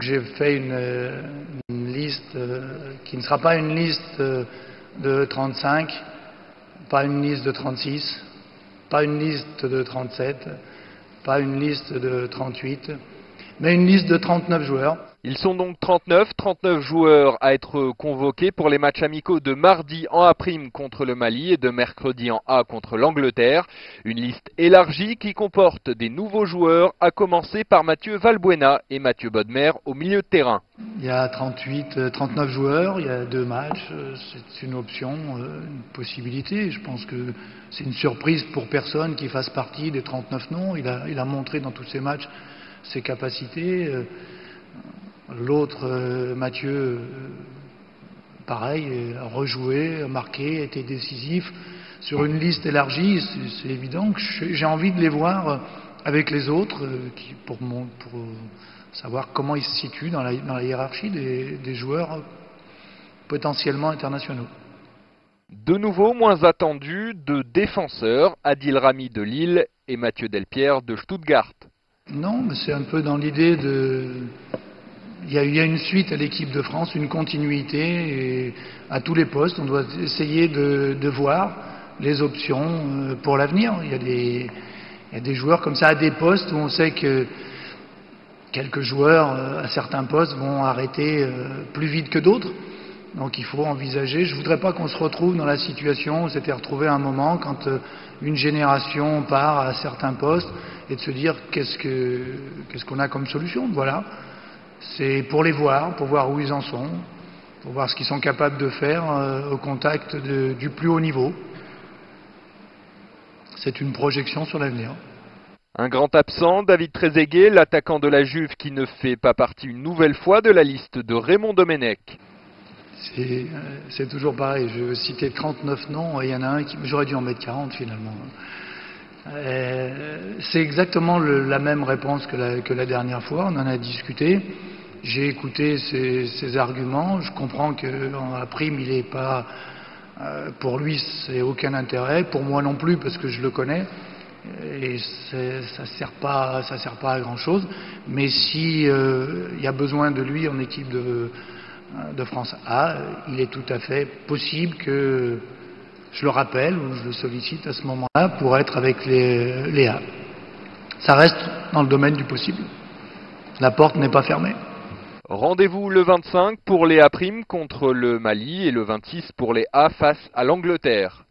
j'ai fait une liste qui ne sera pas une liste de 35, pas une liste de 36, pas une liste de 37, pas une liste de 38, mais une liste de 39 joueurs. Ils sont donc 39 joueurs à être convoqués pour les matchs amicaux de mardi en A' contre le Mali et de mercredi en A contre l'Angleterre. Une liste élargie qui comporte des nouveaux joueurs, à commencer par Mathieu Valbuena et Mathieu Bodmer au milieu de terrain. Il y a 39 joueurs, il y a 2 matchs, c'est une option, une possibilité. Je pense que c'est une surprise pour personne qui fasse partie des 39 noms. Il a montré dans tous ses matchs ses capacités. L'autre, Mathieu, pareil, a rejoué, a marqué, a été décisif. Sur une liste élargie, c'est évident que j'ai envie de les voir avec les autres pour savoir comment ils se situent dans la hiérarchie des joueurs potentiellement internationaux. De nouveau moins attendus, 2 défenseurs, Adil Rami de Lille et Mathieu Delpierre de Stuttgart. Non, mais c'est un peu dans l'idée de... Il y a une suite à l'équipe de France, une continuité et à tous les postes. On doit essayer de voir les options pour l'avenir. Il y a des joueurs comme ça à des postes où on sait que quelques joueurs à certains postes vont arrêter plus vite que d'autres. Donc il faut envisager. Je ne voudrais pas qu'on se retrouve dans la situation où on s'était retrouvé à un moment quand une génération part à certains postes et de se dire qu'est-ce qu'on a comme solution. Voilà. C'est pour les voir, pour voir où ils en sont, pour voir ce qu'ils sont capables de faire au contact du plus haut niveau. C'est une projection sur l'avenir. Un grand absent, David Trezeguet, l'attaquant de la Juve qui ne fait pas partie une nouvelle fois de la liste de Raymond Domenech. C'est toujours pareil, je citais 39 noms et il y en a un qui... J'aurais dû en mettre 40 finalement. C'est exactement la même réponse que la dernière fois, on en a discuté. J'ai écouté ses arguments, je comprends qu'en A', il n'est pas... pour lui, c'est aucun intérêt, pour moi non plus, parce que je le connais, et ça sert pas à grand-chose. Mais si il y a besoin de lui en équipe de France A, il est tout à fait possible que je le rappelle ou je le sollicite à ce moment-là pour être avec les A. Ça reste dans le domaine du possible. La porte n'est pas fermée. Rendez-vous le 25 pour les A' contre le Mali et le 26 pour les A face à l'Angleterre.